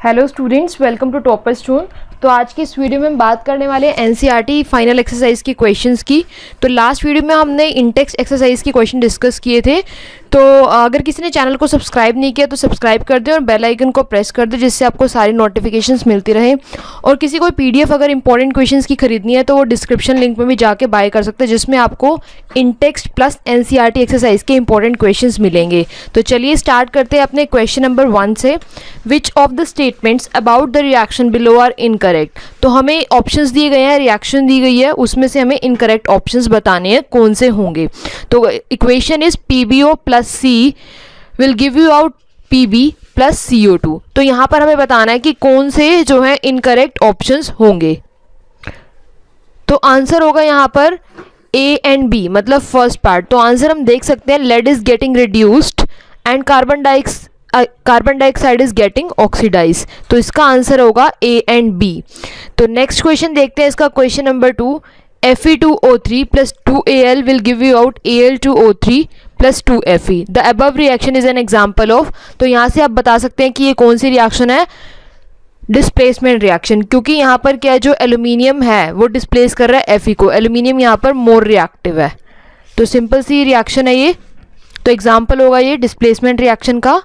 Hello students, welcome to topper stone. तो आज की इस वीडियो में हम बात करने वाले हैं एनसीईआरटी फाइनल एक्सरसाइज की क्वेश्चंस की। तो लास्ट वीडियो में हमने इंटेक्स एक्सरसाइज के क्वेश्चन डिस्कस किए थे। तो अगर किसी ने चैनल को सब्सक्राइब नहीं किया तो सब्सक्राइब कर दें और बेल आइकन को प्रेस कर दें, जिससे आपको सारी नोटिफिकेशंस मिलती रहे। और किसी को पीडीएफ अगर इंपॉर्टेंट क्वेश्चंस की खरीदनी है तो वो डिस्क्रिप्शन लिंक में भी जाके बाय कर सकते हैं, जिसमें आपको इंटेक्स प्लस एनसीईआरटी एक्सरसाइज के इंपॉर्टेंट क्वेश्चंस मिलेंगे। तो चलिए स्टार्ट करते हैं अपने क्वेश्चन नंबर 1 से। Which of the statements about the reaction below are incorrect. तो हमें ऑप्शंस दिए गए हैं, रिएक्शन दी गई है, उसमें से हमें इनकरेक्ट ऑप्शंस बताने हैं कौन से होंगे। तो equation is PbO plus C will give you out Pb plus CO2। तो यहाँ पर हमें बताना है कि कौन से जो है इनकरेक्ट ऑप्शंस होंगे। तो आंसर होगा यहाँ पर A एंड B, मतलब फर्स्ट पार्ट। तो आंसर हम देख सकते हैं, lead is getting reduced and carbon dioxide is getting oxidise. तो इसका आंसर होगा A एंड B। तो नेक्स्ट क्वेश्चन देखते हैं इसका, question number 2। Fe2O3 plus 2Al will give you out Al2O3 plus 2Fe. The above reaction is an example of। तो यहाँ से आप बता सकते हैं कि ये कौन सी रिएक्शन है, डिस्प्लेसमेंट रिएक्शन, क्योंकि यहाँ पर क्या है, जो एल्यूमिनियम है वो डिस्प्लेस कर रहा है Fe को। एल्यूमिनियम यहाँ पर मोर रिएक्टिव है, तो सिंपल सी रिएक्शन है ये। तो एग्जाम्पल होगा ये डिस्प्लेसमेंट रिएक्शन का।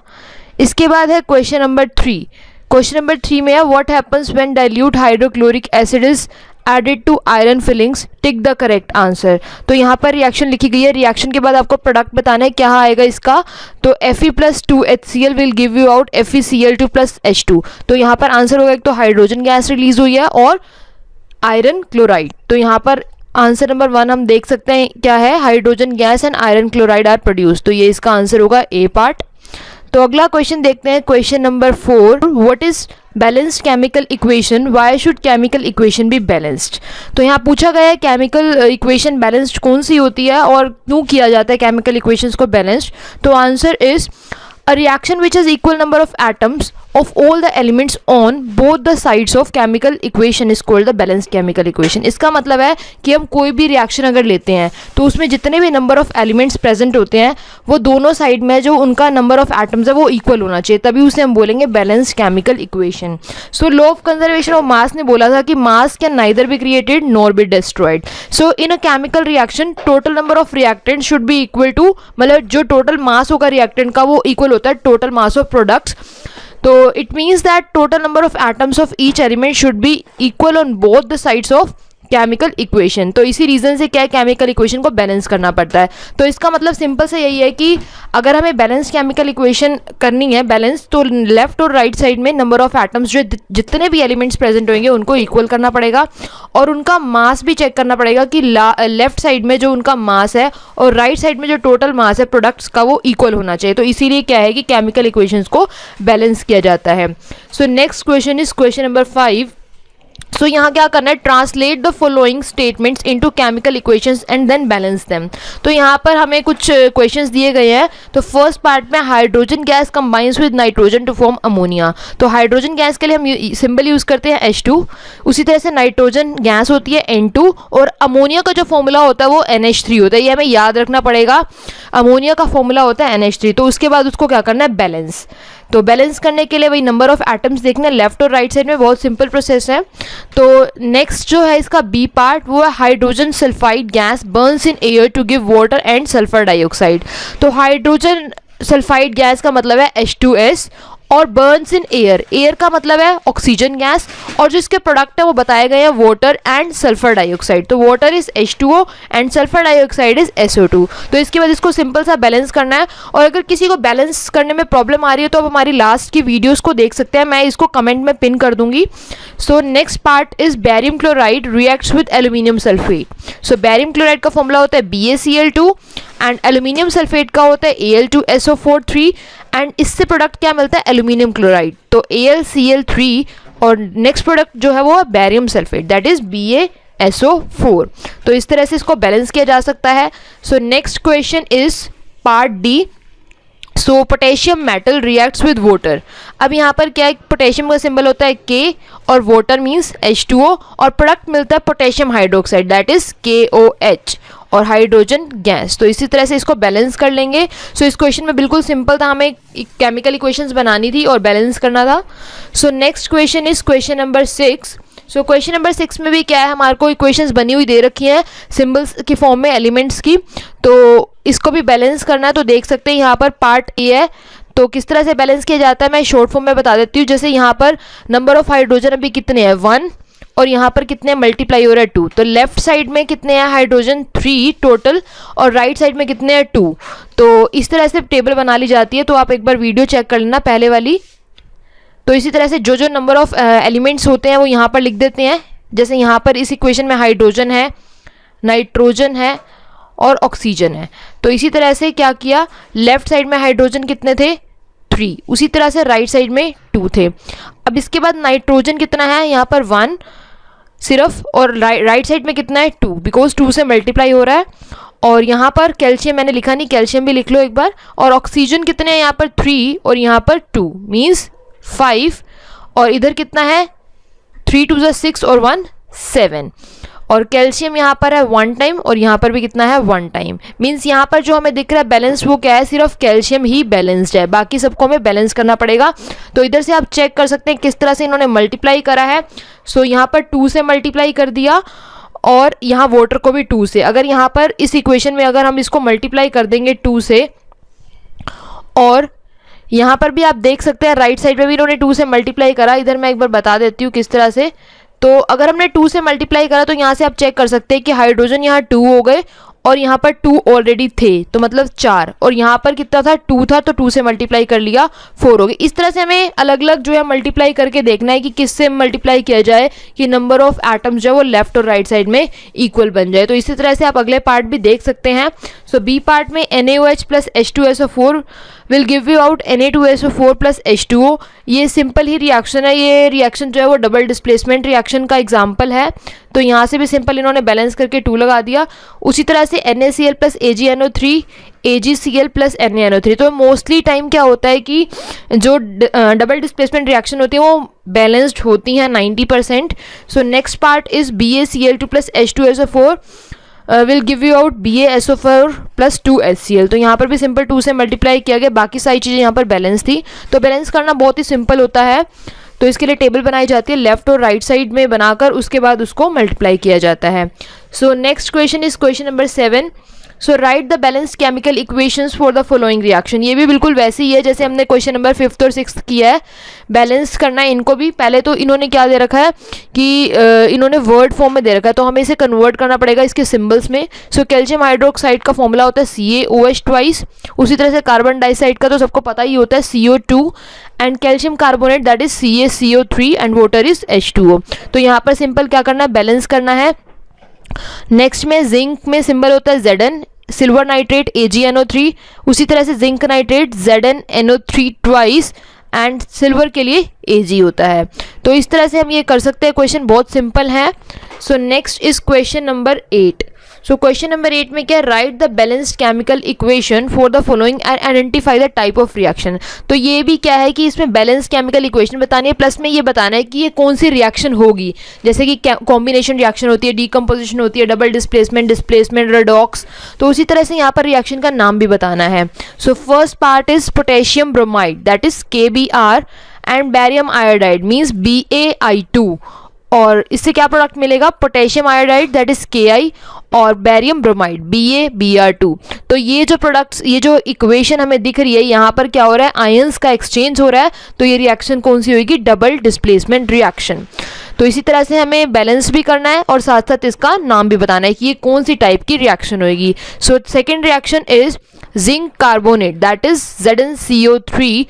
इसके बाद है क्वेश्चन नंबर 3। क्वेश्चन नंबर 3 में है, what happens when dilute hydrochloric acid is added to iron filings, tick the correct answer. तो यहाँ पर रिएक्शन लिखी गई है, रिएक्शन के बाद आपको प्रोडक्ट बताना है क्या आएगा इसका। तो Fe plus 2HCl will give you out FeCl2 plus H2। तो यहाँ पर आंसर होगा, एक तो हाइड्रोजन गैस रिलीज हुई है और आयरन क्लोराइड। तो यहाँ पर आंसर नंबर 1 हम देख सकते हैं क्या है, hydrogen gas and iron chloride are produce. तो ये इसका आंसर होगा A पार्ट। तो अगला क्वेश्चन देखते हैं, question number 4। What is balanced chemical equation, why should chemical equation be balanced. तो यहाँ पूछा गया है केमिकल इक्वेशन बैलेंस्ड कौन सी होती है और क्यों किया जाता है केमिकल इक्वेशंस को बैलेंस्ड। तो answer is a reaction which has equal number of atoms of all the elements on both the sides of chemical equation is called the balanced chemical equation। इसका मतलब है कि हम कोई भी रिएक्शन अगर लेते हैं तो उसमें जितने भी नंबर ऑफ एलिमेंट्स प्रेजेंट होते हैं वो दोनों साइड में जो उनका नंबर ऑफ एटम्स है वो इक्वल होना चाहिए, तभी उसे हम बोलेंगे balanced chemical equation. So law of conservation of mass ने बोला था कि mass can neither be created nor be destroyed. So in a chemical reaction total number of reactant should be equal to, मतलब जो टोटल मास होगा reactant का वो equal होता है टोटल मास ऑफ प्रोडक्ट्स। तो it means that total number of atoms of each element should be equal on both the sides of chemical equation. तो इसी रीजन से क्या है, केमिकल इक्वेशन को बैलेंस करना पड़ता है। तो इसका मतलब सिंपल से यही है कि अगर हमें बैलेंस केमिकल इक्वेशन करनी है बैलेंस, तो लेफ्ट और राइट साइड में नंबर ऑफ एटम्स जो जितने भी एलिमेंट्स प्रेजेंट होंगे उनको इक्वल करना पड़ेगा और उनका मास भी चेक करना पड़ेगा कि लेफ्ट साइड में जो उनका मास है और राइट साइड में जो टोटल मास है प्रोडक्ट्स का वो इक्वल होना चाहिए। तो इसीलिए क्या है कि केमिकल इक्वेशंस को बैलेंस किया जाता है। So next question is question number 5। So यहाँ क्या करना है, translate the following statements into chemical equations and then balance them. तो यहाँ पर हमें कुछ क्वेश्चंस दिए गए हैं। तो फर्स्ट पार्ट में hydrogen gas combines with nitrogen to form ammonia. तो हाइड्रोजन गैस के लिए हम सिंबल यूज करते हैं H2। उसी तरह से नाइट्रोजन गैस होती है N2 और अमोनिया का जो फॉर्मूला होता है वो NH3 होता है। ये हमें याद रखना पड़ेगा, अमोनिया का फॉर्मूला होता है NH3। तो उसके बाद उसको क्या करना है, बैलेंस। तो बैलेंस करने के लिए वही नंबर ऑफ एटम्स देखना है लेफ्ट और राइट साइड में, बहुत सिंपल प्रोसेस है। तो नेक्स्ट जो है इसका B पार्ट, वो है hydrogen sulphide gas burns in air to give water and sulphur dioxide. तो हाइड्रोजन सल्फाइड गैस का मतलब है H2S और बर्न्स इन एयर, एयर का मतलब है ऑक्सीजन गैस और जो इसके प्रोडक्ट है वो बताए गए हैं वाटर एंड सल्फर डाइऑक्साइड। तो water is H2O and sulphur dioxide is SO2। तो इसके बाद इसको सिंपल सा बैलेंस करना है। और अगर किसी को बैलेंस करने में प्रॉब्लम आ रही है तो आप हमारी लास्ट की वीडियोस को देख सकते हैं, मैं इसको कमेंट में पिन कर दूंगी। So next part is barium chloride reacts with aluminium sulphate. So barium chloride का फॉर्मूला होता है BaCl2 एंड एल्यूमिनियम सल्फेट का होता है Al2SO4 एंड इससे प्रोडक्ट क्या मिलता है, एल्यूमिनियम क्लोराइड। तो AlCl3 और नेक्स्ट प्रोडक्ट जो है वो है barium sulphate, that is BaSO4। तो इस तरह से इसको बैलेंस किया जा सकता है। So next question is part D. So potassium metal reacts with water. अब यहाँ पर क्या है, पोटेशियम का सिंबल होता है K और वाटर मीन्स H2O और प्रोडक्ट मिलता है potassium hydroxide, that is KOH। और हाइड्रोजन गैस। तो इसी तरह से इसको बैलेंस कर लेंगे। सो इस क्वेश्चन में बिल्कुल सिंपल था, हमें केमिकल इक्वेशंस बनानी थी और बैलेंस करना था। सो next question is question number 6। So question number 6 में भी क्या है, हमारे को इक्वेशंस बनी हुई दे रखी हैं सिंबल्स की फॉर्म में, एलिमेंट्स की, तो इसको भी बैलेंस करना है। तो देख सकते हैं यहाँ पर पार्ट ए है, तो किस तरह से बैलेंस किया जाता है मैं शॉर्ट फॉर्म में बता देती हूँ। जैसे यहाँ पर नंबर ऑफ हाइड्रोजन अभी कितने हैं 1, और यहाँ पर कितने मल्टीप्लाई हो रहा है 2। तो लेफ्ट साइड में कितने हैं हाइड्रोजन 3 टोटल, और राइट साइड में कितने हैं 2। तो इस तरह से टेबल बना ली जाती है। तो आप एक बार वीडियो चेक कर लेना पहले वाली। तो इसी तरह से जो जो नंबर ऑफ एलिमेंट्स होते हैं वो यहाँ पर लिख देते हैं। जैसे यहाँ पर इस इक्वेशन में हाइड्रोजन है, नाइट्रोजन है और ऑक्सीजन है। तो इसी तरह से क्या किया, लेफ्ट साइड में हाइड्रोजन कितने थे 3, उसी तरह से राइट साइड में 2 थे। अब इसके बाद नाइट्रोजन कितना है यहाँ पर 1 सिर्फ, और राइट साइड में कितना है 2, बिकॉज 2 से मल्टीप्लाई हो रहा है। और यहाँ पर कैल्शियम मैंने लिखा नहीं, कैल्शियम भी लिख लो एक बार। और ऑक्सीजन कितने हैं यहाँ पर 3 और यहाँ पर 2 मीन्स 5, और इधर कितना है 3 2 6 और 1 7। और कैल्शियम यहाँ पर है 1 टाइम और यहाँ पर भी कितना है 1 टाइम। मीन्स यहाँ पर जो हमें दिख रहा है बैलेंस वो क्या है, सिर्फ कैल्शियम ही बैलेंस्ड है, बाकी सबको हमें बैलेंस करना पड़ेगा। तो इधर से आप चेक कर सकते हैं किस तरह से इन्होंने मल्टीप्लाई करा है। सो यहाँ पर 2 से मल्टीप्लाई कर दिया, और यहाँ वाटर को भी 2 से। अगर यहाँ पर इस इक्वेशन में अगर हम इसको मल्टीप्लाई कर देंगे 2 से, और यहाँ पर भी आप देख सकते हैं राइट साइड में भी इन्होंने 2 से मल्टीप्लाई करा। इधर मैं एक बार बता देती हूँ किस तरह से। तो अगर हमने 2 से मल्टीप्लाई करा तो यहाँ से आप चेक कर सकते हैं कि हाइड्रोजन यहाँ 2 हो गए, और यहाँ पर 2 ऑलरेडी थे तो मतलब 4, और यहाँ पर कितना था 2 था, तो 2 से मल्टीप्लाई कर लिया 4 हो गए। इस तरह से हमें अलग अलग जो है मल्टीप्लाई करके देखना है कि किससे मल्टीप्लाई किया जाए कि नंबर ऑफ एटम्स जो है वो लेफ्ट और राइट साइड में इक्वल बन जाए। तो इसी तरह से आप अगले पार्ट भी देख सकते हैं। सो बी पार्ट में NaOH plus H2SO4 will give you out Na2SO4 plus H2O। ये सिंपल ही रिएक्शन है, ये रिएक्शन जो है वो डबल डिस्प्लेसमेंट रिएक्शन का एग्जाम्पल है। तो यहाँ से भी सिंपल इन्होंने बैलेंस करके 2 लगा दिया। उसी तरह से NaCl plus AgNO3 AgCl plus NaNO3। तो मोस्टली टाइम क्या होता है कि जो डबल डिस्प्लेसमेंट रिएक्शन होती है वो बैलेंस्ड होती हैं 90%। So next part is BaCl2 plus H2SO4 will give you out BaSO4 plus 2HCl। तो यहाँ पर भी सिंपल 2 से मल्टीप्लाई किया गया, बाकी सारी चीज़ें यहाँ पर बैलेंस थी। तो बैलेंस करना बहुत ही सिंपल होता है। तो इसके लिए टेबल बनाई जाती है लेफ्ट और राइट साइड में बनाकर, उसके बाद उसको मल्टीप्लाई किया जाता है। So next question is question number 7। So right the balanced chemical equations for the following reaction. ये भी बिल्कुल वैसे ही है जैसे हमने क्वेश्चन नंबर 5th और 6th किया है, बैलेंस करना है इनको भी। पहले तो इन्होंने क्या दे रखा है कि इन्होंने वर्ड फॉर्म में दे रखा है, तो हमें इसे कन्वर्ट करना पड़ेगा इसके सिंबल्स में। सो कैल्शियम हाइड्रोक्साइड का फॉर्मूला होता है CaOH ट्वाइस। उसी तरह से कार्बन डाइऑक्साइड का तो सबको पता ही होता है CO2, and calcium carbonate that is CaCO3 and water is H2O। तो यहाँ पर सिंपल क्या करना है, बैलेंस करना है। नेक्स्ट में जिंक में सिंबल होता है Zn, सिल्वर नाइट्रेट AgNO3, उसी तरह से zinc nitrate ZnNO3 twice, and silver के लिए Ag होता है। तो इस तरह से हम ये कर सकते हैं, क्वेश्चन बहुत सिंपल है। So next is question number 8। So question number 8 में क्या, right the balanced chemical equation for the following and identify the type of reaction. तो ये भी क्या है कि इसमें बैलेंस्ड केमिकल इक्वेशन बतानी है, प्लस में ये बताना है कि ये कौन सी रिएक्शन होगी। जैसे कि कॉम्बिनेशन रिएक्शन होती है, डीकम्पोजिशन होती है, डबल डिस्प्लेसमेंट, डिस्प्लेसमेंट, रेडॉक्स। तो उसी तरह से यहाँ पर रिएक्शन का नाम भी बताना है। So first part is potassium bromide that is KBr, and barium iodide means BaI2। और इससे क्या प्रोडक्ट मिलेगा, potassium iodide that is Ki, और बैरियम ब्रोमाइड BaBr2। तो ये जो प्रोडक्ट्स, ये जो इक्वेशन हमें दिख रही है, यहाँ पर क्या हो रहा है, आयंस का एक्सचेंज हो रहा है। तो ये रिएक्शन कौन सी होगी, डबल डिस्प्लेसमेंट रिएक्शन। तो इसी तरह से हमें बैलेंस भी करना है और साथ साथ इसका नाम भी बताना है कि ये कौन सी टाइप की रिएक्शन होगी। So second reaction is zinc carbonate that is ZnCO3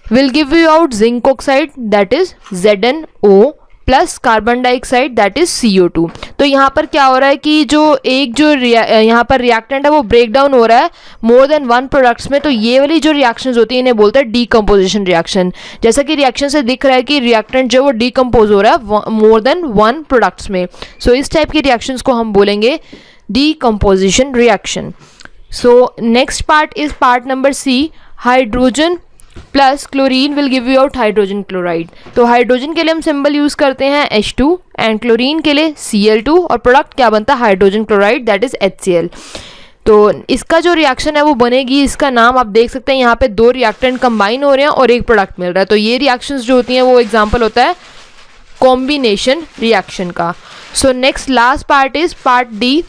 will give you out zinc oxide that is ZnO plus carbon dioxide that is CO2। तो यहाँ पर क्या हो रहा है कि जो एक जो यहाँ पर रिएक्टेंट है वो ब्रेक डाउन हो रहा है मोर देन 1 प्रोडक्ट्स में। तो ये वाली जो रिएक्शंस होती है इन्हें बोलते हैं डीकम्पोजिशन रिएक्शन। जैसा कि रिएक्शन से दिख रहा है कि रिएक्टेंट जो वो डीकम्पोज हो रहा है मोर देन 1 प्रोडक्ट्स में। सो इस टाइप की रिएक्शंस को हम बोलेंगे decomposition reaction. So next part is part number C, hydrogen plus chlorine will give you out hydrogen chloride. तो हाइड्रोजन के लिए हम सिंबल यूज़ करते हैं H2 एंड क्लोरीन के लिए Cl2 और प्रोडक्ट क्या बनता है hydrogen chloride that is HCl। तो इसका जो रिएक्शन है वो बनेगी, इसका नाम आप देख सकते हैं यहाँ पे 2 रिएक्टेंट कंबाइन हो रहे हैं और एक प्रोडक्ट मिल रहा है। तो ये रिएक्शंस जो होती हैं वो एग्जांपल होता है कॉम्बिनेशन रिएक्शन का। So next last part is part D.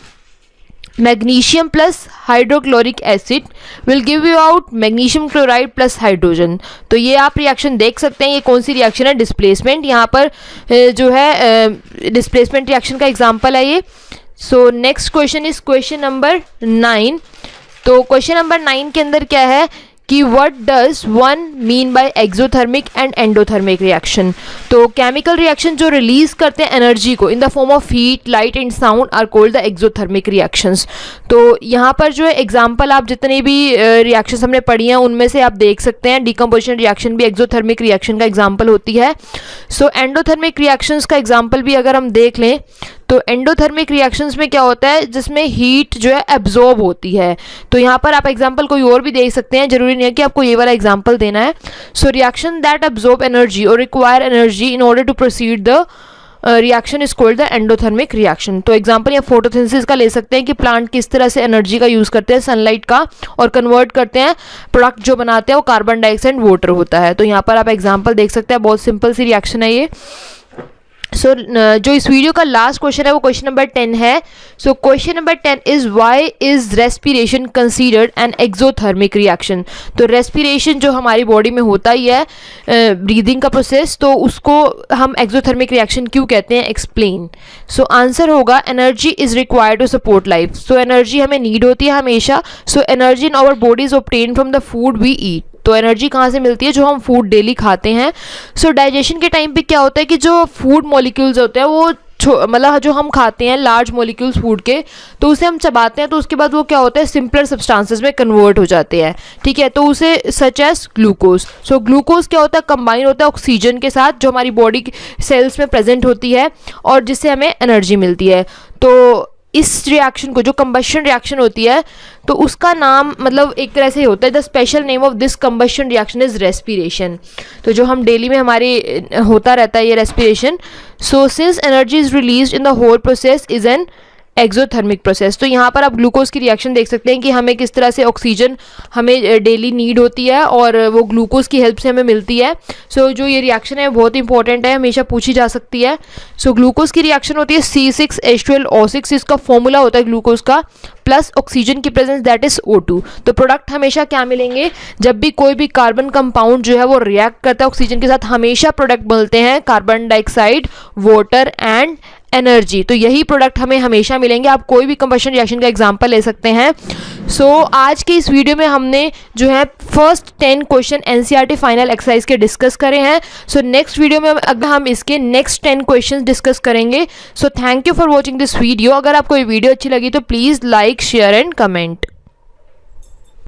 Magnesium plus hydrochloric acid will give you out magnesium chloride plus hydrogen. तो ये आप रिएक्शन देख सकते हैं, ये कौन सी रिएक्शन है, डिस्प्लेसमेंट। यहाँ पर जो है डिस्प्लेसमेंट रिएक्शन का एग्जांपल है ये। सो next question is question number 9। तो क्वेश्चन नंबर 9 के अंदर क्या है कि what does one mean by exothermic and endothermic reaction. तो केमिकल रिएक्शन जो रिलीज करते हैं एनर्जी को in the form of heat, light and sound are called the exothermic reactions. तो यहाँ पर जो है एग्जांपल आप जितने भी रिएक्शंस हमने पढ़ी हैं उनमें से आप देख सकते हैं डिकम्पोजिशन रिएक्शन भी एक्सोथर्मिक रिएक्शन का एग्जाम्पल होती है। सो एंडोथर्मिक रिएक्शंस का एग्जाम्पल भी अगर हम देख लें तो एंडोथर्मिक रिएक्शंस में क्या होता है जिसमें हीट जो है एब्जॉर्ब होती है। तो यहाँ पर आप एग्जांपल कोई और भी देख सकते हैं, जरूरी नहीं है कि आपको ये वाला एग्जांपल देना है। So reaction that absorb energy और require energy in order to proceed the reaction is called the endothermic reaction. तो एग्जांपल या फोटोसिंथेसिस का ले सकते हैं कि प्लांट किस तरह से एनर्जी का यूज़ करते हैं सनलाइट का और कन्वर्ट करते हैं, प्रोडक्ट जो बनाते हैं वो कार्बन डाइऑक्साइड वाटर होता है। तो यहाँ पर आप एग्जांपल देख सकते हैं, बहुत सिंपल सी रिएक्शन है ये। सो जो इस वीडियो का लास्ट क्वेश्चन है वो क्वेश्चन नंबर 10 है। So question number 10 is why is respiration considered an exothermic reaction. तो रेस्पिरेशन जो हमारी बॉडी में होता ही है ब्रीदिंग का प्रोसेस, तो उसको हम एक्सोथर्मिक रिएक्शन क्यों कहते हैं, एक्सप्लेन। सो आंसर होगा energy is required to support life. So energy हमें नीड होती है हमेशा। So energy in our body is obtain from the food we eat. तो एनर्जी कहाँ से मिलती है, जो हम फूड डेली खाते हैं। सो डाइजेशन के टाइम पे क्या होता है कि जो फूड मॉलिक्यूल्स होते हैं वो मतलब जो हम खाते हैं लार्ज मॉलिक्यूल्स फूड के, तो उसे हम चबाते हैं तो उसके बाद वो क्या होता है सिंपलर सब्सटेंसेस में कन्वर्ट हो जाते हैं, ठीक है। तो उसे such as glucose. So glucose क्या होता है, कंबाइन होता है ऑक्सीजन के साथ जो हमारी बॉडी सेल्स में प्रेजेंट होती है और जिससे हमें एनर्जी मिलती है। तो इस रिएक्शन को जो कंबशन रिएक्शन होती है तो उसका नाम मतलब एक तरह से होता है, the special name of this combustion reaction is respiration. तो जो हम डेली में हमारे होता रहता है ये respiration. So since energy is released in the whole process is an exothermic process. तो यहाँ पर आप ग्लूकोज की रिएक्शन देख सकते हैं कि हमें किस तरह से ऑक्सीजन हमें डेली नीड होती है और वो ग्लूकोज की हेल्प से हमें मिलती है। सो जो ये रिएक्शन है बहुत इंपॉर्टेंट है, हमेशा पूछी जा सकती है। सो ग्लूकोज की रिएक्शन होती है C6H12O6, इसका फॉर्मूला होता है ग्लूकोज का, प्लस ऑक्सीजन की प्रेजेंस दैट इज O2। तो प्रोडक्ट हमेशा क्या मिलेंगे, जब भी कोई भी कार्बन कंपाउंड जो है वो रिएक्ट करता है ऑक्सीजन के साथ, हमेशा प्रोडक्ट मिलते हैं carbon dioxide, water and energy. तो यही प्रोडक्ट हमें हमेशा मिलेंगे। आप कोई भी कंबशन रिएक्शन का एग्जांपल ले सकते हैं। सो आज के इस वीडियो में हमने जो है first 10 question NCERT final exercise के डिस्कस करे हैं। सो नेक्स्ट वीडियो में अगर हम इसके नेक्स्ट 10 क्वेश्चन डिस्कस करेंगे। So thank you for watching this video. अगर आपको ये वीडियो अच्छी लगी तो please like, share and comment.